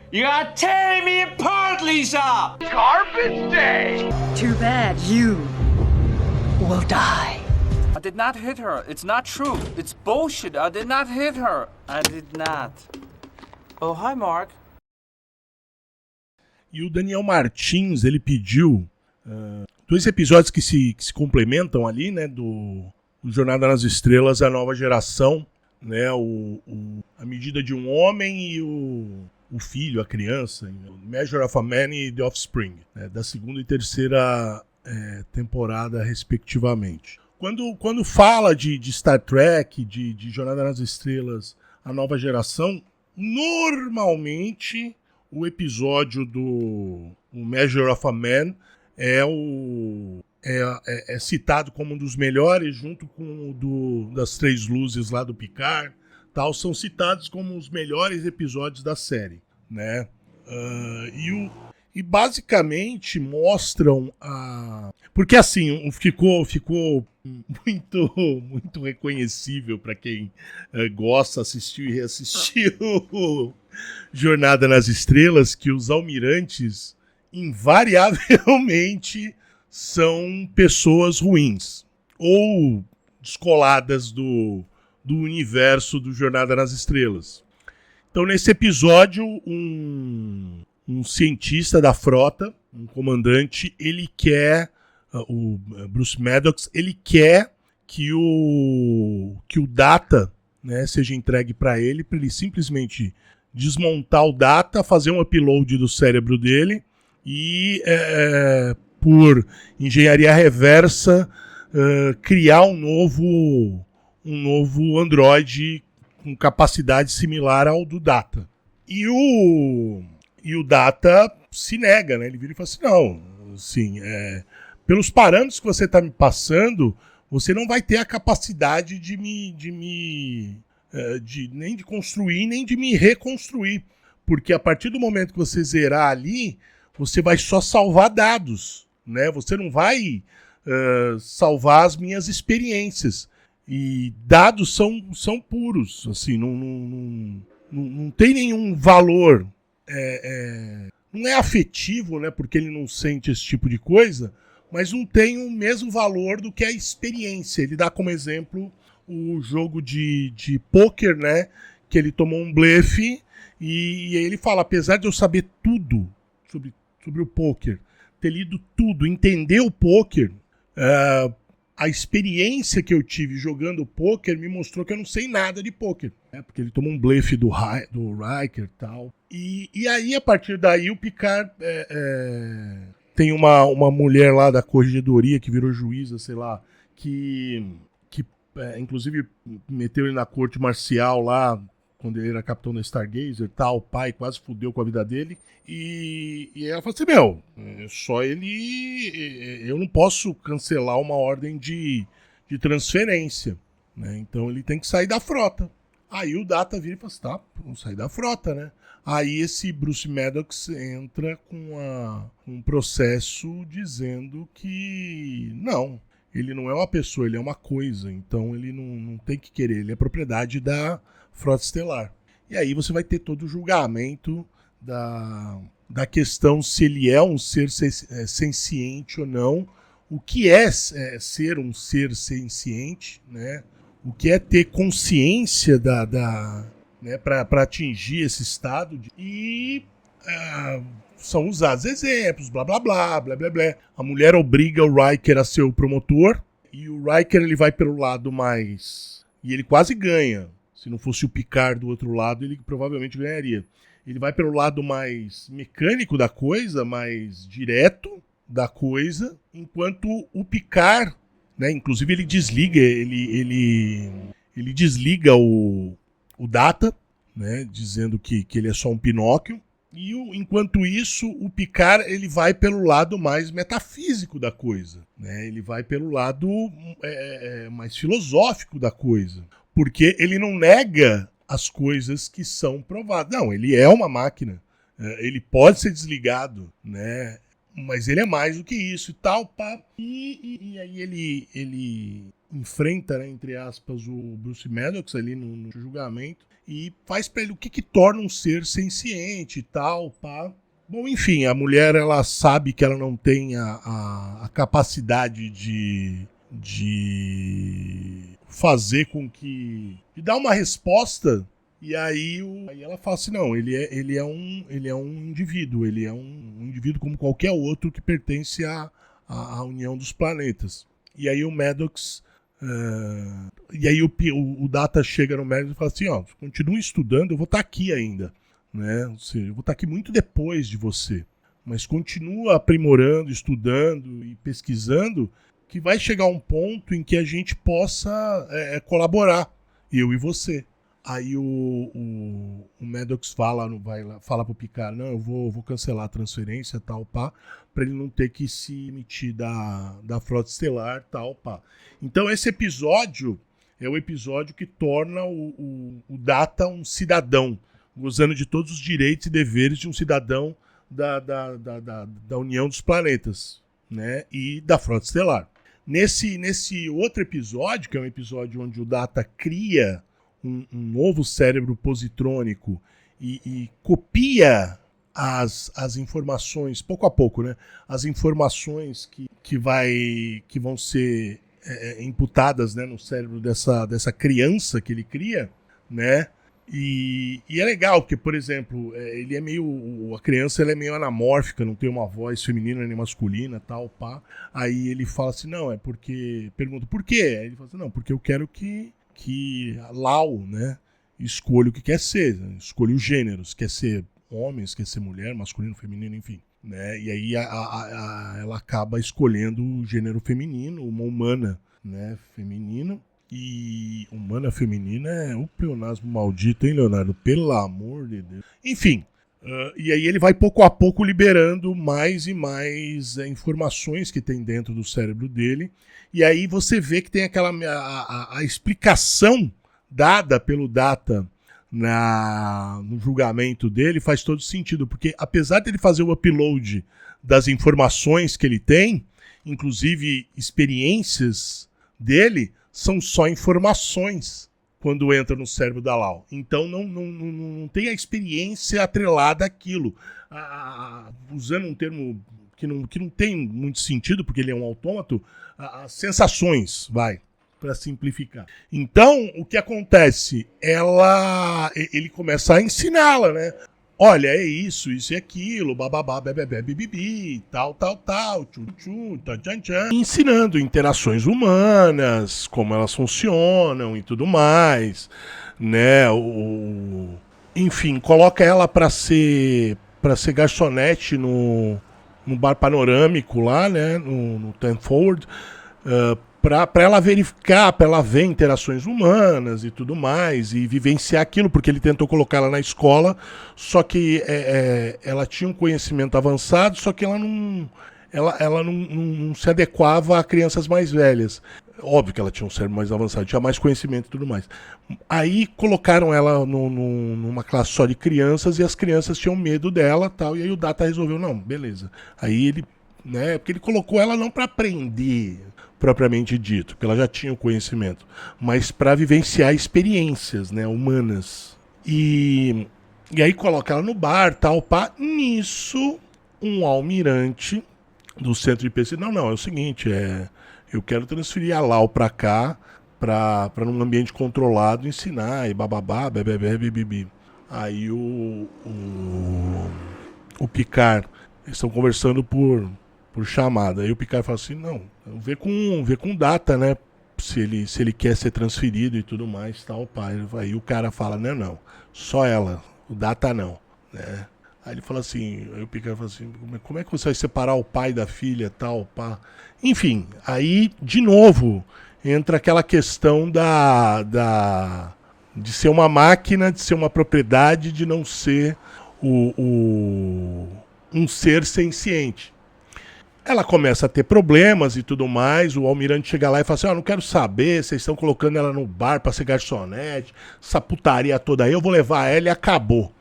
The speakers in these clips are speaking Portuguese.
You're tearing me apart, Lisa! Garbage day! Too bad you will die. I did not hit her. It's not true. It's bullshit. I did not hit her. I did not. Oh, hi, Mark. E o Daniel Martins, ele pediu dois episódios que se complementam ali, né, do Jornada nas Estrelas, a nova geração, né, a medida de um homem e o filho, a criança, Measure of a Man e The Offspring, né, da segunda e terceira temporada, respectivamente. Quando fala de Star Trek, de Jornada nas Estrelas, a nova geração, normalmente o episódio do Measure of a Man é citado como um dos melhores, junto com o das Três Luzes lá do Picard, tal, são citados como os melhores episódios da série, né? E basicamente mostram a... Porque assim, ficou muito reconhecível para quem gosta, assistiu e reassistiu Jornada nas Estrelas, que os almirantes invariavelmente são pessoas ruins ou descoladas do universo do Jornada nas Estrelas. Então, nesse episódio, um cientista da frota, um comandante, ele quer, o Bruce Maddox, ele quer que o Data, né, seja entregue para ele simplesmente desmontar o Data, fazer um upload do cérebro dele e, por engenharia reversa, criar um novo androide com capacidade similar ao do Data. E o Data se nega, né? Ele vira e fala assim, não, assim, pelos parâmetros que você está me passando, você não vai ter a capacidade nem de construir, nem de me reconstruir. Porque a partir do momento que você zerar ali, você vai só salvar dados, né? Você não vai salvar as minhas experiências. E dados são puros, assim, não tem nenhum valor. Não é afetivo, né? Porque ele não sente esse tipo de coisa, mas não tem o mesmo valor do que a experiência. Ele dá como exemplo o jogo de pôquer, né? Que ele tomou um blefe e aí ele fala, apesar de eu saber tudo sobre o pôquer, ter lido tudo, entender o pôquer, a experiência que eu tive jogando pôquer me mostrou que eu não sei nada de pôquer, né? Porque ele tomou um blefe do Riker e tal. E aí, a partir daí, o Picard tem uma mulher lá da corregedoria que virou juíza, sei lá, que inclusive meteu ele na corte marcial lá, quando ele era capitão da Stargazer, tal, o pai quase fudeu com a vida dele, e ela falou assim, só ele, eu não posso cancelar uma ordem de transferência, né? Então ele tem que sair da frota. Aí o Data vira e fala assim, tá, vamos sair da frota, né? Aí esse Bruce Maddox entra com um processo dizendo que não, ele não é uma pessoa, ele é uma coisa, então ele não tem que querer, ele é propriedade da Frota Estelar. E aí você vai ter todo o julgamento da questão se ele é um ser senciente ou não, o que é ser um ser senciente, né? O que é ter consciência né, para atingir esse estado. São usados exemplos, blá blá blá, blá blá blá. A mulher obriga o Riker a ser o promotor, e o Riker ele vai pelo lado mais... E ele quase ganha. Se não fosse o Picard do outro lado, ele provavelmente ganharia. Ele vai pelo lado mais mecânico da coisa, mais direto da coisa, enquanto o Picard, né, inclusive ele desliga, ele desliga o Data, né, dizendo que ele é só um Pinóquio. E enquanto isso, o Picard ele vai pelo lado mais metafísico da coisa, né? Ele vai pelo lado mais filosófico da coisa. Porque ele não nega as coisas que são provadas. Não, ele é uma máquina. Ele pode ser desligado, né? Mas ele é mais do que isso e tal. Pá. E aí ele enfrenta, né, entre aspas, o Bruce Maddox ali no julgamento. e faz pra ele o que torna um ser senciente e tal, pá. Bom, enfim, a mulher, ela sabe que ela não tem a capacidade de fazer com que... de dar uma resposta, e aí ela fala assim, não, ele é um indivíduo, ele é um indivíduo como qualquer outro que pertence à União dos Planetas. E aí o Maddox... e aí o Data chega no Maddox e fala assim, ó, continue estudando, eu vou estar aqui ainda, né? Ou seja, eu vou estar aqui muito depois de você, mas continua aprimorando, estudando e pesquisando, que vai chegar um ponto em que a gente possa colaborar, eu e você. Aí o Maddox fala pro Picard, não, eu vou cancelar a transferência, tal, pá, pra ele não ter que se emitir da Frota Estelar, tal, pá. Então esse episódio é o episódio que torna o Data um cidadão, gozando de todos os direitos e deveres de um cidadão da União dos Planetas, né, e da Frota Estelar. Nesse outro episódio, que é um episódio onde o Data cria um novo cérebro positrônico e copia as informações, pouco a pouco, né? As informações que vão ser imputadas, né, no cérebro dessa criança que ele cria, né? E é legal, porque, por exemplo, a criança ela é meio anamórfica, não tem uma voz feminina nem masculina, tal, pá. Aí ele fala assim, não, é porque... Pergunta, por quê? Aí ele fala assim, não, porque eu quero que Lau, né, escolha o que quer ser, né? Escolha os gêneros, quer ser homem, quer ser mulher, masculino, feminino, enfim, né? E aí ela acaba escolhendo o gênero feminino, uma humana, né, feminina. E humana feminina é um pleonasmo maldito, hein, Leonardo? Pelo amor de Deus. Enfim, e aí ele vai pouco a pouco liberando mais e mais informações que tem dentro do cérebro dele. E aí você vê que tem aquela a explicação dada pelo Data no julgamento dele faz todo sentido, porque apesar dele fazer o upload das informações que ele tem, inclusive experiências dele, são só informações quando entra no cérebro da Lau. Então não tem a experiência atrelada àquilo. Usando um termo que não tem muito sentido, porque ele é um autômato, as sensações, para simplificar. Então, o que acontece? Ele começa a ensiná-la, né? Olha, é isso e aquilo, bababá, bebebé, bibibi, tal, tchum, tchan, tchan. Ensinando interações humanas, como elas funcionam e tudo mais, né? Enfim, coloca ela para ser garçonete no bar panorâmico lá, né? No Tenford, para ela verificar, para ela ver interações humanas e tudo mais, e vivenciar aquilo, porque ele tentou colocar ela na escola, só que ela tinha um conhecimento avançado, só que ela não se adequava a crianças mais velhas. Óbvio que ela tinha um cérebro mais avançado, tinha mais conhecimento e tudo mais. Aí colocaram ela numa classe só de crianças, e as crianças tinham medo dela, tal, e aí o Data resolveu, não, beleza. Aí ele, né, porque ele colocou ela não para aprender propriamente dito, porque ela já tinha o conhecimento, mas para vivenciar experiências, né, humanas. E aí coloca ela no bar, tal, pá. Nisso, um almirante do centro de pesquisa, não, é o seguinte, eu quero transferir a Lau para cá, para num ambiente controlado ensinar, e bababá, bebê, bibibi. Aí o Picard, eles estão conversando por chamada. Aí o Picard fala assim, não, vê com Data, né? Se ele quer ser transferido e tudo mais, tal, pá. Aí o cara fala, não, só ela, o Data não, né? Aí ele fala assim, aí o Picard fala assim, como é que você vai separar o pai da filha, tal, pá? Enfim, aí, de novo, entra aquela questão de ser uma máquina, de ser uma propriedade, de não ser um ser senciente. Ela começa a ter problemas e tudo mais, o almirante chega lá e fala assim, não quero saber, vocês estão colocando ela no bar pra ser garçonete, essa putaria toda aí, eu vou levar ela e acabou.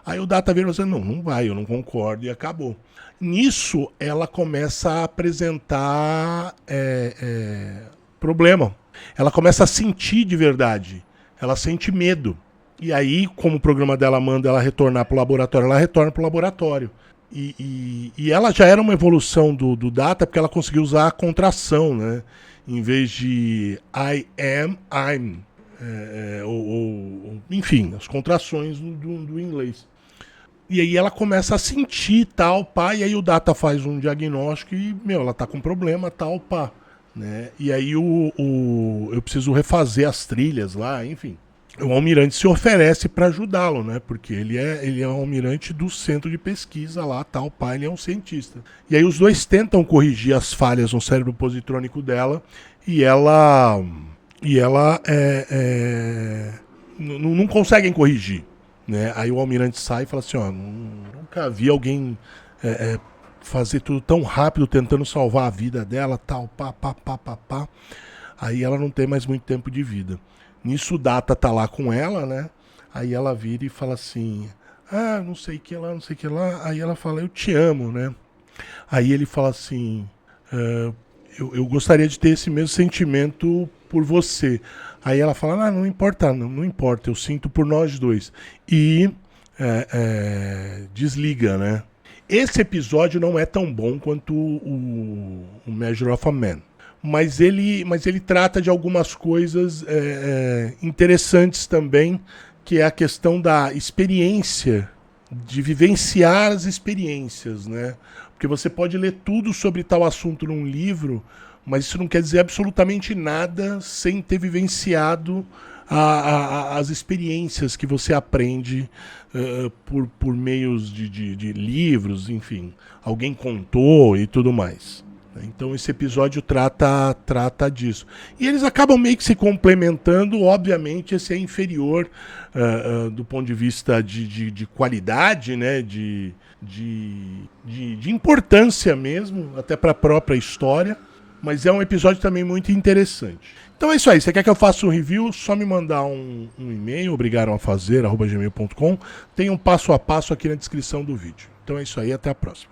Aí o Data vira e fala assim, não vai, eu não concordo, e acabou. Nisso, ela começa a apresentar problema. Ela começa a sentir de verdade, ela sente medo. E aí, como o programa dela manda ela retornar pro laboratório, ela retorna pro laboratório. E ela já era uma evolução do Data, porque ela conseguiu usar a contração, né? Em vez de I am, I'm. Enfim, as contrações do inglês. E aí ela começa a sentir tal, pá, e aí o Data faz um diagnóstico e, ela tá com problema, tal, pá. Né? E aí eu preciso refazer as trilhas lá, enfim. O almirante se oferece para ajudá-lo, né? Porque ele é um almirante do centro de pesquisa lá, tal, pai, ele é um cientista. E aí os dois tentam corrigir as falhas no cérebro positrônico dela e ela não conseguem corrigir, né? Aí o almirante sai e fala assim, nunca vi alguém fazer tudo tão rápido tentando salvar a vida dela, tal, pá. Aí ela não tem mais muito tempo de vida. Nisso o Data tá lá com ela, né? Aí ela vira e fala assim, não sei o que lá. Aí ela fala, eu te amo, né? Aí ele fala assim, eu gostaria de ter esse mesmo sentimento por você. Aí ela fala, não importa, eu sinto por nós dois. E desliga, né? Esse episódio não é tão bom quanto o Measure of a Man. Mas ele trata de algumas coisas interessantes também, que é a questão da experiência, de vivenciar as experiências, né? Porque você pode ler tudo sobre tal assunto num livro, mas isso não quer dizer absolutamente nada sem ter vivenciado as experiências que você aprende por meios de livros, enfim. Alguém contou e tudo mais. Então esse episódio trata disso. E eles acabam meio que se complementando. Obviamente esse é inferior do ponto de vista de qualidade, né? de importância mesmo, até para a própria história. Mas é um episódio também muito interessante. Então é isso aí. Você quer que eu faça um review? Só me mandar um e-mail, obrigaromafazer@gmail.com. Tem um passo a passo aqui na descrição do vídeo. Então é isso aí, até a próxima.